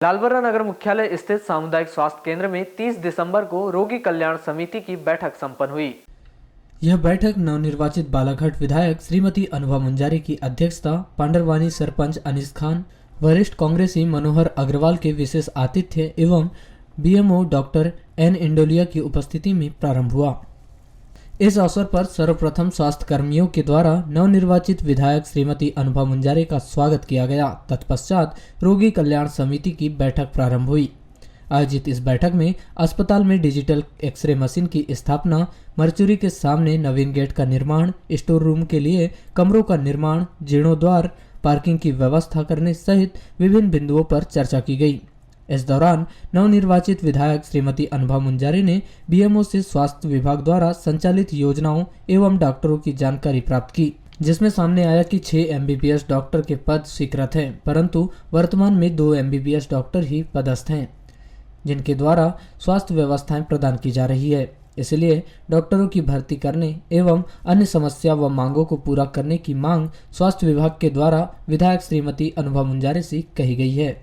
लालबर्रा नगर मुख्यालय स्थित सामुदायिक स्वास्थ्य केंद्र में 30 दिसंबर को रोगी कल्याण समिति की बैठक संपन्न हुई। यह बैठक नवनिर्वाचित बालाघाट विधायक श्रीमती अनुभा मुंजारी की अध्यक्षता, पांडरवानी सरपंच अनीस खान, वरिष्ठ कांग्रेसी मनोहर अग्रवाल के विशेष आतिथ्य एवं बीएमओ डॉक्टर एन इंडोलिया की उपस्थिति में प्रारंभ हुआ। इस अवसर पर सर्वप्रथम स्वास्थ्य कर्मियों के द्वारा नवनिर्वाचित विधायक श्रीमती अनुभा मुंजारी का स्वागत किया गया। तत्पश्चात रोगी कल्याण समिति की बैठक प्रारंभ हुई। आयोजित इस बैठक में अस्पताल में डिजिटल एक्सरे मशीन की स्थापना, मर्चुरी के सामने नवीन गेट का निर्माण, स्टोर रूम के लिए कमरों का निर्माण, जीर्णोद्वार, पार्किंग की व्यवस्था करने सहित विभिन्न बिंदुओं पर चर्चा की गई। इस दौरान नवनिर्वाचित विधायक श्रीमती अनुभा मुंजारी ने बीएमओ से स्वास्थ्य विभाग द्वारा संचालित योजनाओं एवं डॉक्टरों की जानकारी प्राप्त की, जिसमें सामने आया कि 6 एमबीबीएस डॉक्टर के पद स्वीकृत हैं, परंतु वर्तमान में 2 एमबीबीएस डॉक्टर ही पदस्थ हैं, जिनके द्वारा स्वास्थ्य व्यवस्थाएं प्रदान की जा रही है। इसलिए डॉक्टरों की भर्ती करने एवं अन्य समस्या व मांगों को पूरा करने की मांग स्वास्थ्य विभाग के द्वारा विधायक श्रीमती अनुभा मुंजारी से कही गई है।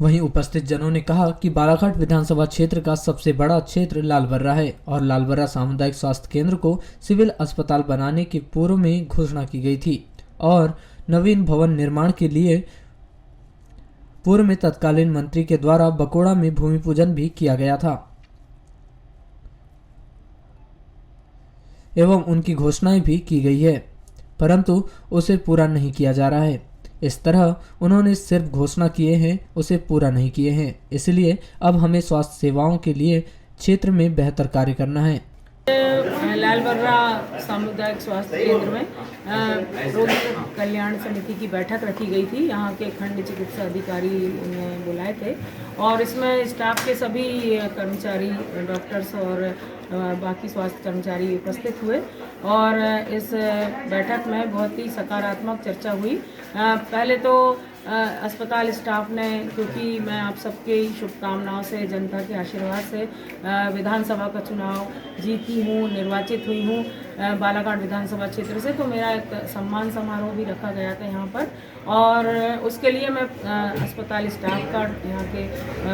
वहीं उपस्थित जनों ने कहा कि बालाघाट विधानसभा क्षेत्र का सबसे बड़ा क्षेत्र लालबर्रा है और लालबर्रा सामुदायिक स्वास्थ्य केंद्र को सिविल अस्पताल बनाने के पूर्व में घोषणा की गई थी और नवीन भवन निर्माण के लिए पूर्व में तत्कालीन मंत्री के द्वारा बकोड़ा में भूमि पूजन भी किया गया था एवं उनकी घोषणाएं भी की गई है, परंतु उसे पूरा नहीं किया जा रहा है। इस तरह उन्होंने सिर्फ घोषणा किए हैं, उसे पूरा नहीं किए हैं। इसलिए अब हमें स्वास्थ्य सेवाओं के लिए क्षेत्र में बेहतर कार्य करना है। लालबर्रा सामुदायिक स्वास्थ्य केंद्र में रोगी कल्याण समिति की बैठक रखी गई थी। यहाँ के खंड चिकित्सा अधिकारी ने बुलाए थे और इसमें स्टाफ के सभी कर्मचारी, डॉक्टर्स और बाकी स्वास्थ्य कर्मचारी उपस्थित हुए और इस बैठक में बहुत ही सकारात्मक चर्चा हुई। पहले तो अस्पताल स्टाफ ने, क्योंकि मैं आप सबके शुभकामनाओं से, जनता के आशीर्वाद से विधानसभा का चुनाव जीती हूँ, निर्वाचित हुई हूँ बालाघाट विधानसभा क्षेत्र से, तो मेरा एक सम्मान समारोह भी रखा गया था यहाँ पर और उसके लिए मैं अस्पताल स्टाफ का, यहाँ के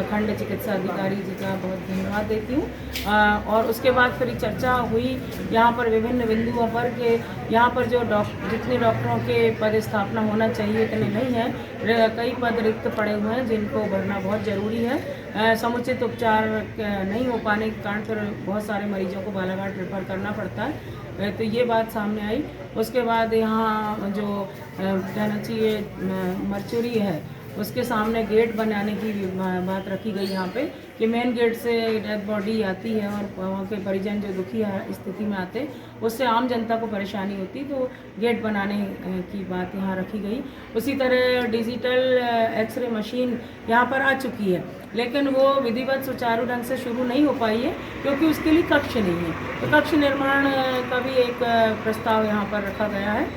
खंड चिकित्सा अधिकारी जी का बहुत धन्यवाद देती हूँ। और उसके बाद फिर चर्चा हुई यहाँ पर विभिन्न बिंदुओं पर कि यहाँ पर जो जितने डॉक्टरों के पद स्थापना होना चाहिए इतने नहीं है, कई पद रिक्त पड़े हुए हैं जिनको भरना बहुत ज़रूरी है। समुचित उपचार नहीं हो पाने के कारण फिर बहुत सारे मरीजों को बालाघाट रेफर करना पड़ता है, तो ये बात सामने आई। उसके बाद यहाँ जो कहना चाहिए मर्चुरी है उसके सामने गेट बनाने की बात रखी गई यहाँ पे कि मेन गेट से डेड बॉडी आती है और वहाँ के परिजन जो दुखी स्थिति में आते, उससे आम जनता को परेशानी होती, तो गेट बनाने की बात यहाँ रखी गई। उसी तरह डिजिटल एक्सरे मशीन यहाँ पर आ चुकी है, लेकिन वो विधिवत सुचारू ढंग से शुरू नहीं हो पाई है क्योंकि उसके लिए कक्ष नहीं है, तो कक्ष निर्माण का भी एक प्रस्ताव यहाँ पर रखा गया है।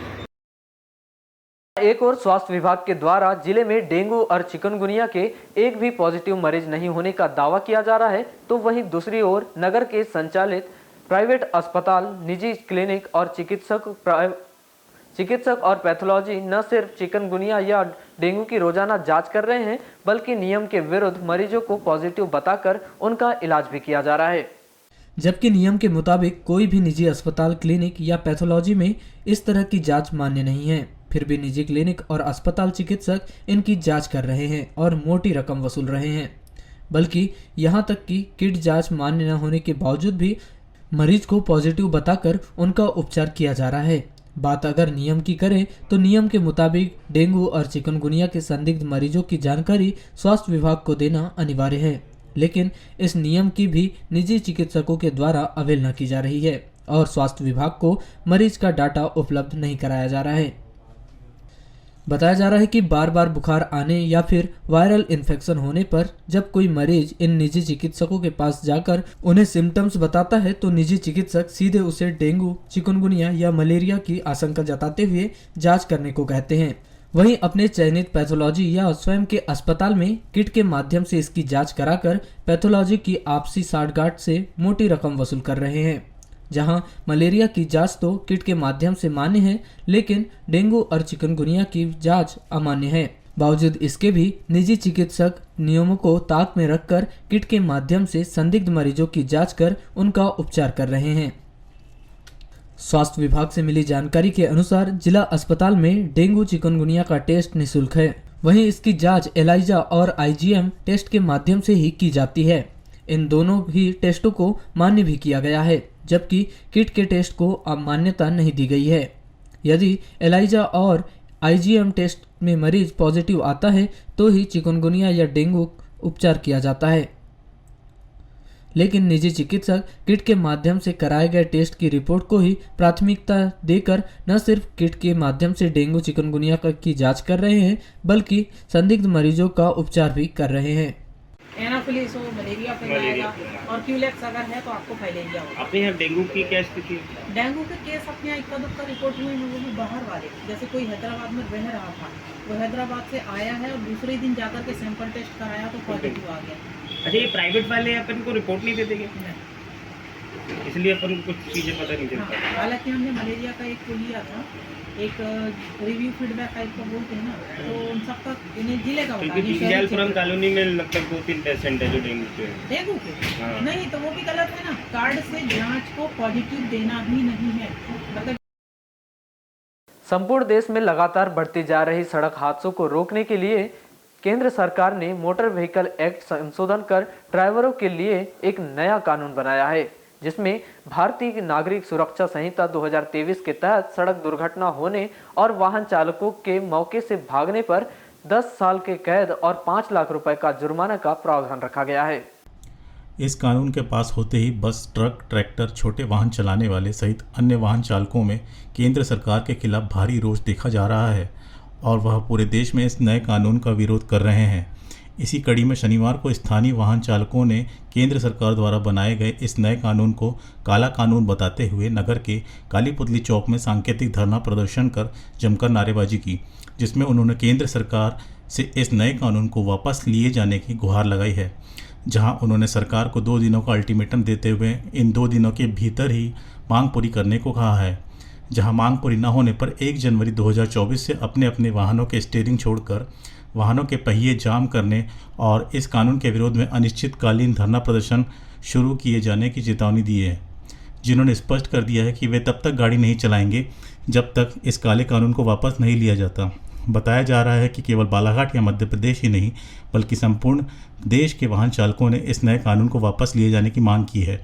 एक और स्वास्थ्य विभाग के द्वारा जिले में डेंगू और चिकनगुनिया के एक भी पॉजिटिव मरीज नहीं होने का दावा किया जा रहा है, तो वहीं दूसरी ओर नगर के संचालित प्राइवेट अस्पताल, निजी क्लिनिक और चिकित्सक और पैथोलॉजी न सिर्फ चिकनगुनिया या डेंगू की रोजाना जांच कर रहे हैं, बल्कि नियम के विरुद्ध मरीजों को पॉजिटिव बताकर उनका इलाज भी किया जा रहा है। जबकि नियम के मुताबिक कोई भी निजी अस्पताल, क्लिनिक या पैथोलॉजी में इस तरह की जांच मान्य नहीं है, फिर भी निजी क्लिनिक और अस्पताल चिकित्सक इनकी जांच कर रहे हैं और मोटी रकम वसूल रहे हैं। बल्कि यहां तक कि किट जांच मान्य न होने के बावजूद भी मरीज को पॉजिटिव बताकर उनका उपचार किया जा रहा है। बात अगर नियम की करें तो नियम के मुताबिक डेंगू और चिकनगुनिया के संदिग्ध मरीजों की जानकारी स्वास्थ्य विभाग को देना अनिवार्य है, लेकिन इस नियम की भी निजी चिकित्सकों के द्वारा अवहेलना की जा रही है और स्वास्थ्य विभाग को मरीज का डाटा उपलब्ध नहीं कराया जा रहा है। बताया जा रहा है कि बार बार बुखार आने या फिर वायरल इन्फेक्शन होने पर जब कोई मरीज इन निजी चिकित्सकों के पास जाकर उन्हें सिम्टम्स बताता है तो निजी चिकित्सक सीधे उसे डेंगू, चिकनगुनिया या मलेरिया की आशंका जताते हुए जांच करने को कहते हैं। वहीं अपने चयनित पैथोलॉजी या स्वयं के अस्पताल में किट के माध्यम से इसकी जांच कराकर पैथोलॉजी की आपसी साठगांठ से मोटी रकम वसूल कर रहे हैं। जहां मलेरिया की जांच तो किट के माध्यम से मान्य है, लेकिन डेंगू और चिकनगुनिया की जांच अमान्य है। बावजूद इसके भी निजी चिकित्सक नियमों को ताक में रखकर किट के माध्यम से संदिग्ध मरीजों की जांच कर उनका उपचार कर रहे हैं। स्वास्थ्य विभाग से मिली जानकारी के अनुसार जिला अस्पताल में डेंगू चिकनगुनिया का टेस्ट निःशुल्क है। वहीं इसकी जांच एलाइजा और आईजीएम टेस्ट के माध्यम से ही की जाती है। इन दोनों ही टेस्टों को मान्य भी किया गया है, जबकि किट के टेस्ट को अब मान्यता नहीं दी गई है। यदि एलाइजा और आईजीएम टेस्ट में मरीज पॉजिटिव आता है तो ही चिकनगुनिया या डेंगू उपचार किया जाता है। लेकिन निजी चिकित्सक किट के माध्यम से कराए गए टेस्ट की रिपोर्ट को ही प्राथमिकता देकर न सिर्फ किट के माध्यम से डेंगू चिकनगुनिया की जांच कर रहे हैं, बल्कि संदिग्ध मरीजों का उपचार भी कर रहे हैं। एनाफिलिस हो, मलेरिया फैलाएगा और क्यूलेक्स अगर है तो आपको फैलेरिया होगा। अपने यहाँ डेंगू की क्या स्थिति है? डेंगू के केस अपने यहाँ इक्का दुक्का रिपोर्ट हुए हैं, वो भी बाहर वाले। जैसे कोई हैदराबाद में रह रहा था, वो हैदराबाद से आया है और दूसरे दिन जाकर के सैंपल टेस्ट कराया तो पॉजिटिव आ गया। अच्छा, ये प्राइवेट वाले अपन को रिपोर्ट नहीं देते क्या? इसलिए अपन को कुछ चीज़ें पता नहीं चलता। हालांकि हमने मलेरिया का एक लिया था, एक रिव्यू फीडबैक टाइप का बोलते हैं ना, तो उन सबका इन्हें जिले का क्योंकि जयपुरम कॉलोनी में लगभग 2-3 पेशेंट है जो डेंगू के। डेंगू के नहीं तो वो भी गलत है ना। कार्ड से जांच को पॉजिटिव देना भी नहीं है। मतलब संपूर्ण देश में लगातार बढ़ती जा रही सड़क हादसों को रोकने के लिए केंद्र सरकार ने मोटर व्हीकल एक्ट संशोधन कर ड्राइवरों के लिए एक नया कानून बनाया है, जिसमें भारतीय नागरिक सुरक्षा संहिता 2023 के तहत सड़क दुर्घटना होने और वाहन चालकों के मौके से भागने पर 10 साल के कैद और 5 लाख रुपए का जुर्माना का प्रावधान रखा गया है। इस कानून के पास होते ही बस, ट्रक, ट्रैक्टर, छोटे वाहन चलाने वाले सहित अन्य वाहन चालकों में केंद्र सरकार के खिलाफ भारी रोष देखा जा रहा है और वह पूरे देश में इस नए कानून का विरोध कर रहे हैं। इसी कड़ी में शनिवार को स्थानीय वाहन चालकों ने केंद्र सरकार द्वारा बनाए गए इस नए कानून को काला कानून बताते हुए नगर के कालीपुतली चौक में सांकेतिक धरना प्रदर्शन कर जमकर नारेबाजी की, जिसमें उन्होंने केंद्र सरकार से इस नए कानून को वापस लिए जाने की गुहार लगाई है। जहां उन्होंने सरकार को 2 दिनों का अल्टीमेटम देते हुए इन 2 दिनों के भीतर ही मांग पूरी करने को कहा है। जहां मांग पूरी न होने पर 1 जनवरी 2024 से अपने अपने वाहनों के स्टीयरिंग छोड़कर वाहनों के पहिए जाम करने और इस कानून के विरोध में अनिश्चितकालीन धरना प्रदर्शन शुरू किए जाने की चेतावनी दी है, जिन्होंने स्पष्ट कर दिया है कि वे तब तक गाड़ी नहीं चलाएंगे जब तक इस काले कानून को वापस नहीं लिया जाता। बताया जा रहा है कि केवल बालाघाट या मध्य प्रदेश ही नहीं बल्कि संपूर्ण देश के वाहन चालकों ने इस नए कानून को वापस लिए जाने की मांग की है,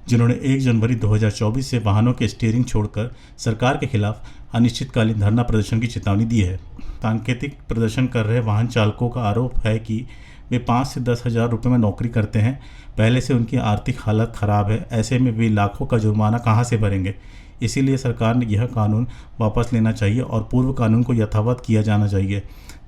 जिन्होंने 1 जनवरी 2024 से वाहनों के स्टीयरिंग छोड़कर सरकार के खिलाफ अनिश्चितकालीन धरना प्रदर्शन की चेतावनी दी है। सांकेतिक प्रदर्शन कर रहे वाहन चालकों का आरोप है कि वे 5 से 10 हज़ार रुपये में नौकरी करते हैं, पहले से उनकी आर्थिक हालत ख़राब है, ऐसे में वे लाखों का जुर्माना कहां से भरेंगे। इसीलिए सरकार ने यह कानून वापस लेना चाहिए और पूर्व कानून को यथावत किया जाना चाहिए,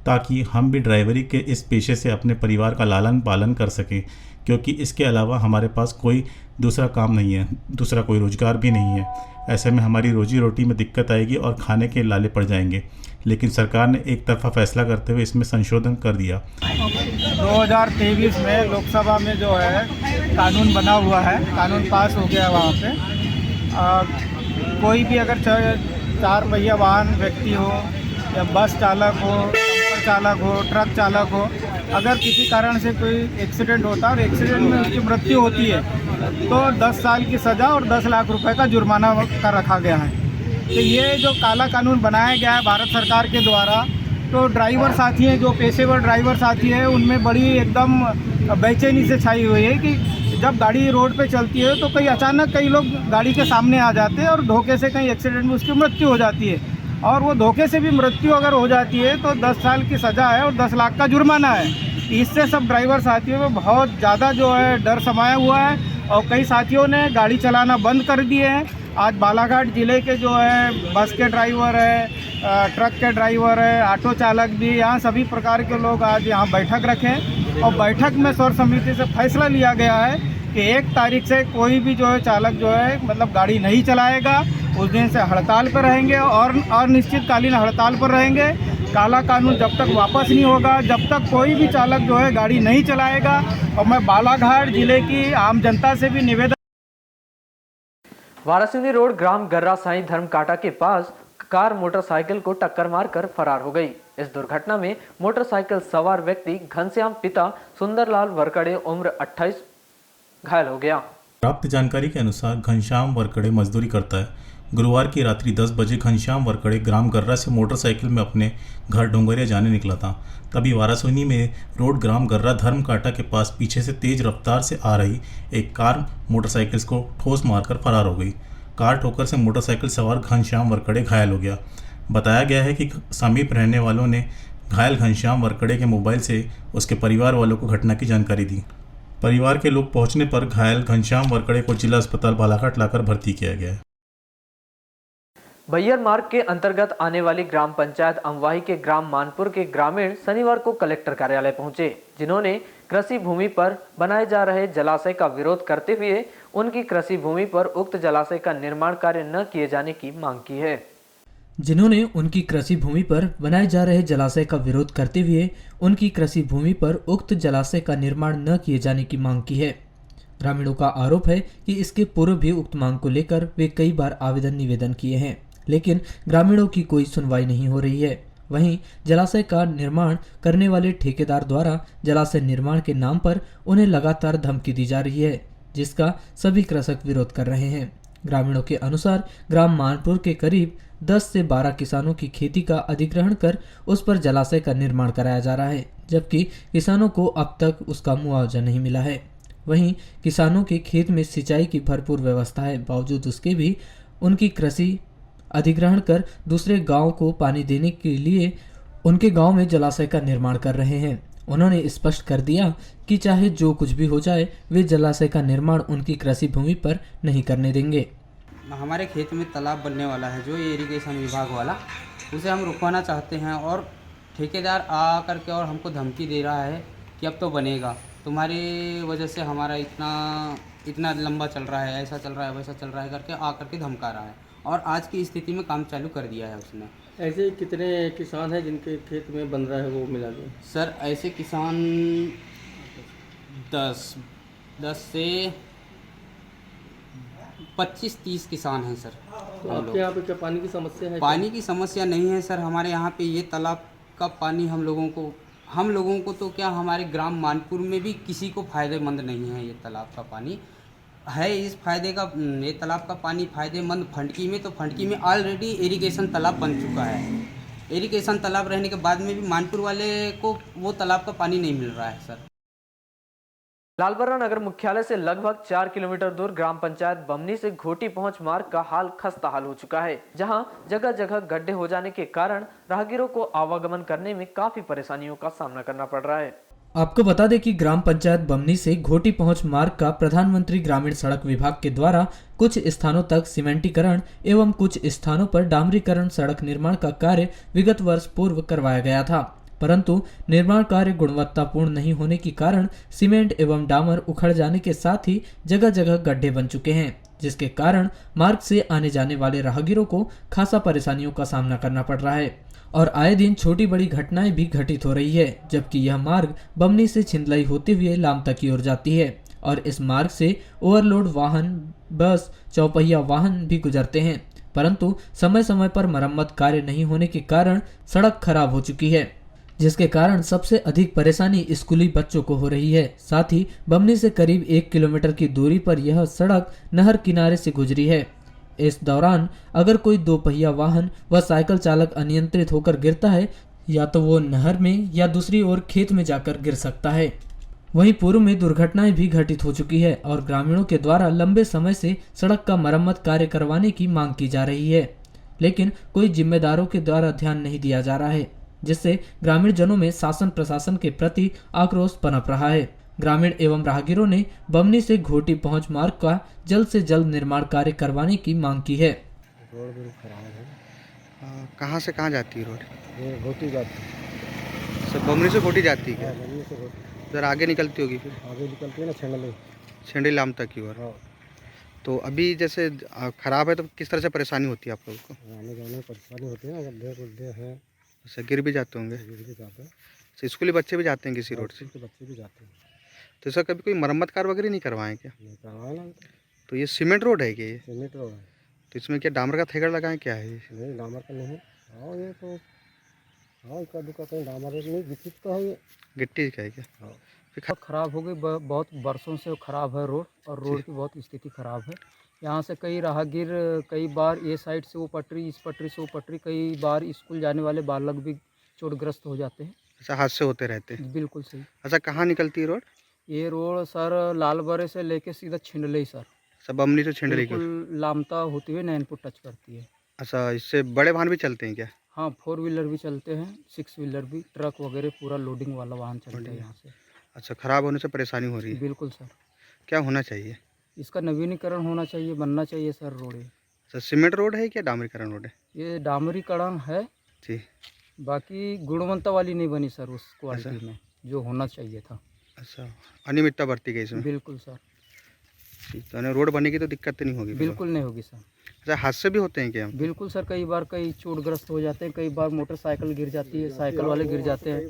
ताकि हम भी ड्राइवरी के इस पेशे से अपने परिवार का लालन पालन कर सकें, क्योंकि इसके अलावा हमारे पास कोई दूसरा काम नहीं है, दूसरा कोई रोज़गार भी नहीं है। ऐसे में हमारी रोजी रोटी में दिक्कत आएगी और खाने के लाले पड़ जाएंगे। लेकिन सरकार ने एक तरफा फैसला करते हुए इसमें संशोधन कर दिया। 2023 में लोकसभा में जो है कानून बना हुआ है, कानून पास हो गया वहाँ पे। कोई भी अगर 4 पहिया वाहन व्यक्ति हो या बस चालक हो, टेम्पो चालक हो, ट्रक चालक हो, अगर किसी कारण से कोई एक्सीडेंट होता है और एक्सीडेंट में उसकी मृत्यु होती है तो 10 साल की सज़ा और 10 लाख रुपए का जुर्माना का रखा गया है। तो ये जो काला कानून बनाया गया है भारत सरकार के द्वारा, तो ड्राइवर साथी हैं, जो पेशेवर ड्राइवर साथी हैं, उनमें बड़ी एकदम बेचैनी से छाई हुई है कि जब गाड़ी रोड पे चलती है तो कहीं अचानक कई लोग गाड़ी के सामने आ जाते हैं और धोखे से कहीं एक्सीडेंट में उसकी मृत्यु हो जाती है। और वो धोखे से भी मृत्यु अगर हो जाती है तो 10 साल की सज़ा है और 10 लाख का जुर्माना है। इससे सब ड्राइवर साथियों में बहुत ज़्यादा जो है डर समाया हुआ है और कई साथियों ने गाड़ी चलाना बंद कर दिए हैं। आज बालाघाट ज़िले के जो है बस के ड्राइवर है, ट्रक के ड्राइवर है, ऑटो चालक भी, यहाँ सभी प्रकार के लोग आज यहाँ बैठक रखें और बैठक में सर्वसम्मति से फैसला लिया गया है कि 1 तारीख से कोई भी जो है चालक जो है मतलब गाड़ी नहीं चलाएगा। उस दिन से हड़ताल पर रहेंगे और अनिश्चितकालीन हड़ताल पर रहेंगे। काला कानून जब तक वापस नहीं होगा, जब तक कोई भी चालक जो है गाड़ी नहीं चलाएगा। और मैं बालाघाट जिले की आम जनता से भी निवेदन। वारासिंदी रोड ग्राम गर्रा साई धर्म काटा के पास कार मोटरसाइकिल को टक्कर मारकर फरार हो गई। इस दुर्घटना में मोटरसाइकिल सवार व्यक्ति घनश्याम पिता सुंदरलाल वरकड़े उम्र 28 घायल हो गया। प्राप्त जानकारी के अनुसार घनश्याम वरकड़े मजदूरी करता है। गुरुवार की रात्रि 10 बजे घनश्याम वरकड़े ग्राम गर्रा से मोटरसाइकिल में अपने घर डोंगरिया जाने निकला था। तभी वारासोनी में रोड ग्राम गर्रा धर्म कांटा के पास पीछे से तेज रफ्तार से आ रही एक कार मोटरसाइकिल को ठोस मारकर फरार हो गई। कार ठोकर से मोटरसाइकिल सवार घनश्याम वरकड़े घायल हो गया। बताया गया है कि समीप रहने वालों ने घायल घनश्याम वरकड़े के मोबाइल से उसके परिवार वालों को घटना की जानकारी दी। परिवार के लोग पहुंचने पर घायल घनश्याम वरकड़े को जिला अस्पताल बालाघाट लाकर भर्ती किया गया है। बैयर मार्ग के अंतर्गत आने वाली ग्राम पंचायत अमवाही के ग्राम मानपुर के ग्रामीण शनिवार को कलेक्टर कार्यालय पहुंचे, जिन्होंने कृषि भूमि पर बनाए जा रहे जलाशय का विरोध करते हुए उनकी कृषि भूमि पर उक्त जलाशय का निर्माण कार्य न किए जाने की मांग की है। जिन्होंने उनकी कृषि भूमि पर बनाए जा रहे जलाशय का विरोध करते हुए उनकी कृषि भूमि पर उक्त जलाशय का निर्माण न किए जाने की मांग की है। ग्रामीणों का आरोप है कि इसके पूर्व भी उक्त मांग को लेकर वे कई बार आवेदन निवेदन किए हैं, लेकिन ग्रामीणों की कोई सुनवाई नहीं हो रही है। वहीं जलाशय का निर्माण करने वाले ठेकेदार द्वारा जलाशय निर्माण के नाम पर उन्हें लगातार धमकी दी जा रही है, जिसका सभी कृषक विरोध कर रहे हैं। ग्रामीणों के अनुसार ग्राम मानपुर के करीब 10 से 12 किसानों की खेती का अधिग्रहण कर उस पर जलाशय का निर्माण कराया जा रहा है, जबकि किसानों को अब तक उसका मुआवजा नहीं मिला है। वहीं किसानों के खेत में सिंचाई की भरपूर व्यवस्था है, बावजूद उसके भी उनकी कृषि अधिग्रहण कर दूसरे गांव को पानी देने के लिए उनके गांव में जलाशय का निर्माण कर रहे हैं। उन्होंने स्पष्ट कर दिया कि चाहे जो कुछ भी हो जाए, वे जलाशय का निर्माण उनकी कृषि भूमि पर नहीं करने देंगे। हमारे खेत में तालाब बनने वाला है, जो ये इरिगेशन विभाग वाला, उसे हम रुकवाना चाहते हैं और ठेकेदार आ करके और हमको धमकी दे रहा है कि अब तो बनेगा, तुम्हारी वजह से हमारा इतना लंबा चल रहा है, ऐसा चल रहा है, वैसा चल रहा है करके आ करके धमका रहा है और आज की स्थिति में काम चालू कर दिया है उसने। ऐसे कितने किसान हैं जिनके खेत में बन रहा है वो मिला के? सर ऐसे किसान 10 से 25-30 किसान हैं सर। तो आपके यहाँ पे क्या पानी की समस्या है? पानी की समस्या नहीं है सर, हमारे यहाँ पे ये तालाब का पानी हम लोगों को तो क्या, हमारे ग्राम मानपुर में भी किसी को फ़ायदेमंद नहीं है। ये तालाब का पानी है, ये तालाब का पानी फ़ायदेमंद फंडकी में, तो फंडकी में ऑलरेडी इरिगेशन तालाब बन चुका है। इरिगेशन तालाब रहने के बाद में भी मानपुर वाले को वो तालाब का पानी नहीं मिल रहा है सर। लालबर्रा नगर मुख्यालय से लगभग 4 किलोमीटर दूर ग्राम पंचायत बमनी से घोटी पहुंच मार्ग का हाल खस्ताहाल हो चुका है, जहां जगह जगह गड्ढे हो जाने के कारण राहगीरों को आवागमन करने में काफी परेशानियों का सामना करना पड़ रहा है। आपको बता दें कि ग्राम पंचायत बमनी से घोटी पहुंच मार्ग का प्रधानमंत्री ग्रामीण सड़क विभाग के द्वारा कुछ स्थानों तक सीमेंटीकरण एवं कुछ स्थानों पर डामरीकरण सड़क निर्माण का कार्य विगत वर्ष पूर्व करवाया गया था, परंतु निर्माण कार्य गुणवत्तापूर्ण नहीं होने के कारण सीमेंट एवं डामर उखड़ जाने के साथ ही जगह जगह गड्ढे बन चुके हैं, जिसके कारण मार्ग से आने जाने वाले राहगीरों को खासा परेशानियों का सामना करना पड़ रहा है और आए दिन छोटी बड़ी घटनाएं भी घटित हो रही है, जबकि यह मार्ग बमनी से छिंदलाई होते हुए लामता की ओर जाती है और इस मार्ग से ओवरलोड वाहन, बस, चौपहिया वाहन भी गुजरते हैं, परंतु समय समय पर मरम्मत कार्य नहीं होने के कारण सड़क खराब हो चुकी है, जिसके कारण सबसे अधिक परेशानी स्कूली बच्चों को हो रही है। साथ ही बमनी से करीब 1 किलोमीटर की दूरी पर यह सड़क नहर किनारे से गुजरी है। इस दौरान अगर कोई 2 पहिया वाहन व साइकिल चालक अनियंत्रित होकर गिरता है, या तो वो नहर में या दूसरी ओर खेत में जाकर गिर सकता है। वहीं पूर्व में दुर्घटनाएं भी घटित हो चुकी है और ग्रामीणों के द्वारा लंबे समय से सड़क का मरम्मत कार्य करवाने की मांग की जा रही है, लेकिन कोई जिम्मेदारों के द्वारा ध्यान नहीं दिया जा रहा है, जिससे ग्रामीण जनों में शासन प्रशासन के प्रति आक्रोश पनप रहा है। ग्रामीण एवं राहगीरों ने बमनी से घोटी पहुंच मार्ग का जल्द से जल्द निर्माण कार्य करवाने की मांग की है। रोड बिल्कुल खराब है। कहाँ से कहाँ जाती है रोड? ये घोटी जाती है। सर बमनी से घोटी जाती है क्या? बमनी से घोटी जरा आगे निकलती होगी फिर? आगे निकलती है ना, छेंडी लामता की ओर। हाँ। तो अभी जैसे खराब है तो किस तरह से परेशानी होती है आप लोगों को? आने जाने में परेशानी होती है ना, गड्ढे हैं, अच्छा गिर भी जाते होंगे? गिर भी जाते हैं। अच्छा, स्कूली बच्चे भी जाते हैं किसी रोड से? स्कूल के बच्चे भी जाते हैं। तो सर कभी कोई मरम्मत कार्य वगैरह नहीं करवाएं क्या? नहीं करवाए ना, तो ये सीमेंट रोड है क्या? ये सीमेंट रोड है। तो इसमें क्या डामर का थैगर लगाएं, क्या है ये? नहीं डामर का नहीं। हाँ ये तो हाँ इक्का दुक्का कहीं डामर नहीं विकसित तो है ये। गिट्टी का है क्या? हाँ बहुत ख़राब हो गई, बहुत बरसों से ख़राब है रोड, और रोड की बहुत स्थिति ख़राब है। यहाँ से कई राहगीर कई बार ये साइड से वो पटरी, इस पटरी से वो पटरी, कई बार स्कूल जाने वाले बालक भी चोटग्रस्त हो जाते हैं। अच्छा, हादसे होते रहते हैं। बिल्कुल सही। अच्छा, कहाँ निकलती है रोड? ये रोड सर लालबरे से लेके सीधा छिंडले सर, सब बमनी से छिंडरी की। बिल्कुल लामता होती हुई नैनपुर टच करती है। अच्छा, इससे बड़े वाहन भी चलते हैं क्या? हाँ 4 व्हीलर भी चलते हैं, 6 व्हीलर भी, ट्रक वगैरह पूरा लोडिंग वाला वाहन चलता है यहाँ से। अच्छा, ख़राब होने से परेशानी हो रही है। बिल्कुल सर, क्या होना चाहिए? इसका नवीनीकरण होना चाहिए, बनना चाहिए सर रोड। अच्छा, सीमेंट रोड है क्या डामरीकरण रोड है? ये डामरीकरण है जी। बाकी गुणवत्ता वाली नहीं बनी सर उस क्वालिटी में जो होना चाहिए था। अच्छा, अनियमितता बरती गई इसमें। बिल्कुल सर, ठीक, तो रोड बनेगी तो दिक्कत नहीं होगी? बिल्कुल नहीं होगी सर। अच्छा, हादसे भी होते हैं क्या? बिल्कुल सर, कई बार कई चोटग्रस्त हो जाते हैं, कई बार मोटरसाइकिल गिर जाती है, साइकिल वाले गिर जाते हैं,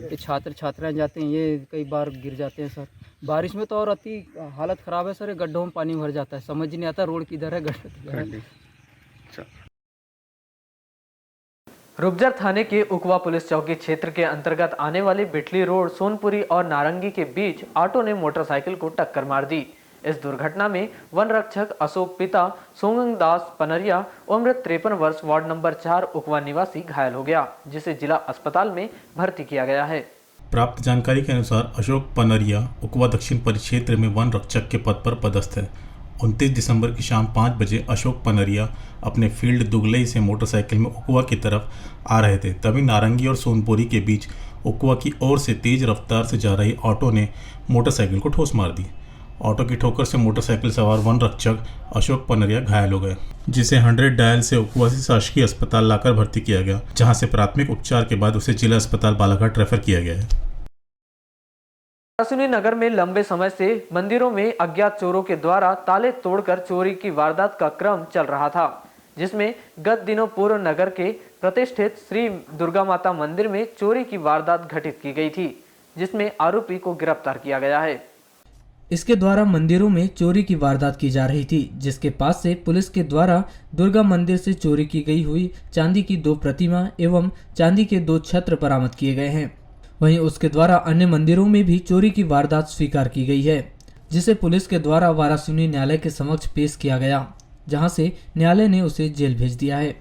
ये छात्र छात्राएं जाते हैं, ये कई बार गिर जाते हैं सर। बारिश में तो और अति हालत ख़राब है सर, ये गड्ढों में पानी भर जाता है, समझ नहीं आता रोड किधर है गड्ढा किधर है। अच्छा, रुपजर थाने के उकवा पुलिस चौकी क्षेत्र के अंतर्गत आने वाली बिटली रोड सोनपुरी और नारंगी के बीच ऑटो ने मोटरसाइकिल को टक्कर मार दी। इस दुर्घटना में वन रक्षक अशोक पिता सोंगंग दास पनरिया उम्र 53 वर्ष वार्ड नंबर 4 उकवा निवासी घायल हो गया, जिसे जिला अस्पताल में भर्ती किया गया है। प्राप्त जानकारी के अनुसार अशोक पनरिया उकवा दक्षिण परिक्षेत्र में वन रक्षक के पद पर पदस्थ है। 29 दिसंबर की शाम 5 बजे अशोक पनरिया अपने फील्ड दुगलई से मोटरसाइकिल में उकवा की तरफ आ रहे थे, तभी नारंगी और सोनपुरी के बीच उकवा की ओर से तेज रफ्तार से जा रही ऑटो ने मोटरसाइकिल को ठोस मार दी। ऑटो की ठोकर से मोटरसाइकिल सवार वन रक्षक अशोक पनरिया घायल हो गए, जिसे 100 डायल से उकवा से शासकीय अस्पताल लाकर भर्ती किया गया, जहां से प्राथमिक उपचार के बाद उसे जिला अस्पताल बालाघाट रेफर किया गया है। वाराणसी नगर में लंबे समय से मंदिरों में अज्ञात चोरों के द्वारा ताले तोड़कर चोरी की वारदात का क्रम चल रहा था, जिसमें गत दिनों पूर्व नगर के प्रतिष्ठित श्री दुर्गा माता मंदिर में चोरी की वारदात घटित की गई थी, जिसमें आरोपी को गिरफ्तार किया गया है। इसके द्वारा मंदिरों में चोरी की वारदात की जा रही थी, जिसके पास से पुलिस के द्वारा दुर्गा मंदिर से चोरी की गई हुई चांदी की 2 प्रतिमा एवं चांदी के 2 छत्र बरामद किए गए हैं। वहीं उसके द्वारा अन्य मंदिरों में भी चोरी की वारदात स्वीकार की गई है, जिसे पुलिस के द्वारा वाराणसी न्यायालय के समक्ष पेश किया गया, जहां से न्यायालय ने उसे जेल भेज दिया है।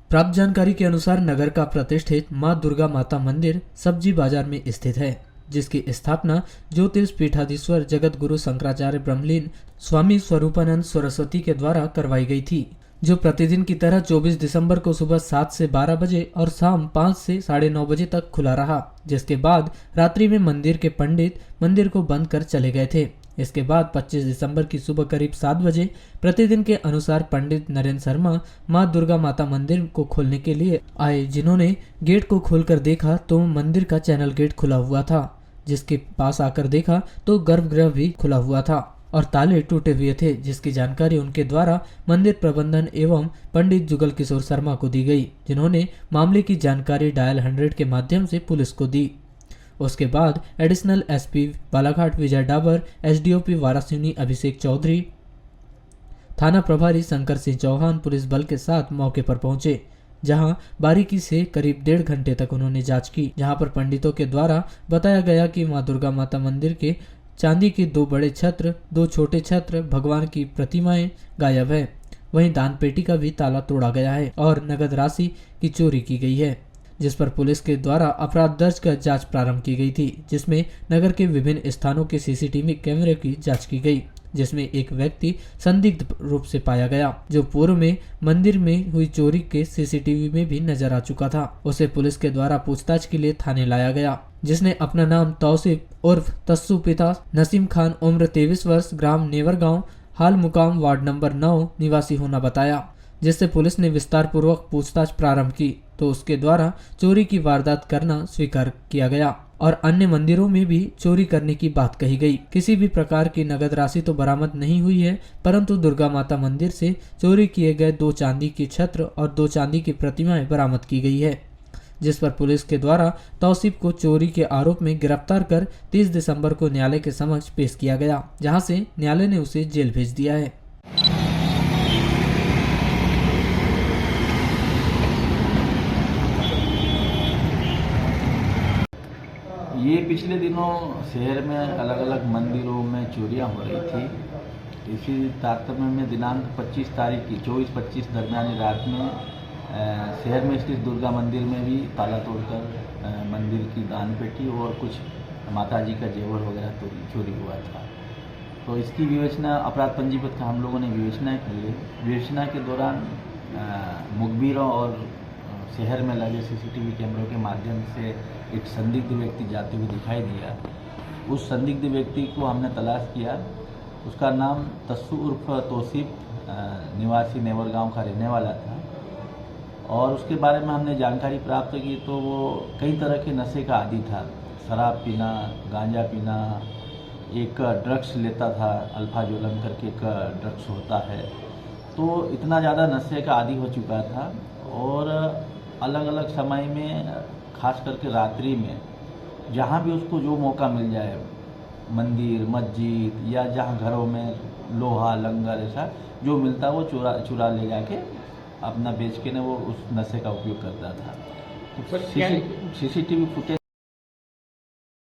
प्राप्त जानकारी के अनुसार नगर का प्रतिष्ठित मां दुर्गा माता मंदिर सब्जी बाजार में स्थित है, जिसकी स्थापना ज्योतिष पीठाधीश्वर जगत गुरु शंकराचार्य ब्रह्मलीन स्वामी स्वरूपानंद सरस्वती के द्वारा करवाई गई थी, जो प्रतिदिन की तरह 24 दिसंबर को सुबह 7 से 12 बजे और शाम 5 से 9:30 बजे तक खुला रहा, जिसके बाद रात्रि में मंदिर के पंडित मंदिर को बंद कर चले गए थे। इसके बाद 25 दिसंबर की सुबह करीब 7 बजे प्रतिदिन के अनुसार पंडित नरेंद्र शर्मा मां दुर्गा माता मंदिर को खोलने के लिए आए, जिन्होंने गेट को खोलकर देखा तो मंदिर का चैनल गेट खुला हुआ था, जिसके पास आकर देखा तो गर्भगृह भी खुला हुआ था और ताले टूटे हुए थे, जिसकी जानकारी उनके द्वारा मंदिर प्रबंधन एवं पंडित जुगल किशोर शर्मा को दी गई, जिन्होंने मामले की जानकारी डायल 100 के माध्यम से पुलिस को दी। उसके बाद एडिशनल एसपी बालाघाट विजय डाबर, एसडीओपी वाराणसी अभिषेक चौधरी, थाना प्रभारी शंकर सिंह चौहान पुलिस बल के साथ मौके पर पहुंचे, जहां बारीकी से करीब 1.5 घंटे तक उन्होंने जांच की, जहां पर पंडितों के द्वारा बताया गया कि मां दुर्गा माता मंदिर के चांदी के 2 बड़े छत्र, 2 छोटे छत्र, भगवान की प्रतिमाएं गायब है। वहीं दान पेटी का भी ताला तोड़ा गया है और नगद राशि की चोरी की गई है, जिस पर पुलिस के द्वारा अपराध दर्ज कर जांच प्रारंभ की गई थी, जिसमें नगर के विभिन्न स्थानों के सीसीटीवी कैमरे की जांच की गई, जिसमें एक व्यक्ति संदिग्ध रूप से पाया गया, जो पूर्व में मंदिर में हुई चोरी के सीसीटीवी में भी नजर आ चुका था। उसे पुलिस के द्वारा पूछताछ के लिए थाने लाया गया, जिसने अपना नाम तौसीफ उर्फ तस्सू पिता नसीम खान उम्र 23 वर्ष ग्राम नेवरगांव हाल मुकाम वार्ड नंबर 9 निवासी होना बताया, जिससे पुलिस ने विस्तार पूर्वक पूछताछ प्रारंभ की तो उसके द्वारा चोरी की वारदात करना स्वीकार किया गया और अन्य मंदिरों में भी चोरी करने की बात कही गई। किसी भी प्रकार की नगद राशि तो बरामद नहीं हुई है, परंतु दुर्गा माता मंदिर से चोरी किए गए 2 चांदी के छत्र और 2 चांदी की प्रतिमाएं बरामद की गई है, जिस पर पुलिस के द्वारा तौसीफ को चोरी के आरोप में गिरफ्तार कर 30 दिसंबर को न्यायालय के समक्ष पेश किया गया, जहां से न्यायालय ने उसे जेल भेज दिया है। ये पिछले दिनों शहर में अलग अलग मंदिरों में चोरियां हो रही थी। इसी तारतम्य में दिनांक 25 तारीख की 24-25 दरमियानी रात में शहर में स्थित दुर्गा मंदिर में भी ताला तोड़कर मंदिर की दान पेटी और कुछ माताजी का जेवर वगैरह चोरी हुआ था। तो इसकी विवेचना अपराध पंजीबद्ध का हम लोगों ने विवेचना की है। विवेचना के दौरान मुखबिरों और शहर में लगे सीसीटीवी कैमरों के माध्यम से एक संदिग्ध व्यक्ति जाते हुए दिखाई दिया। उस संदिग्ध व्यक्ति को हमने तलाश किया। उसका नाम तस्सू उर्फ तौसीफ निवासी नेवर गांव का रहने वाला था और उसके बारे में हमने जानकारी प्राप्त की तो वो कई तरह के नशे का आदी था। शराब पीना, गांजा पीना, एक ड्रग्स लेता था, अल्फाजोलम करके एक ड्रग्स होता है। तो इतना ज़्यादा नशे का आदी हो चुका था और अलग अलग समय में खास करके रात्रि में जहाँ भी उसको जो मौका मिल जाए, मंदिर, मस्जिद या जहाँ घरों में लोहा, लंगर ऐसा जो मिलता वो चुरा ले जाके अपना बेच के ना वो उस नशे का उपयोग करता था। CCTV footage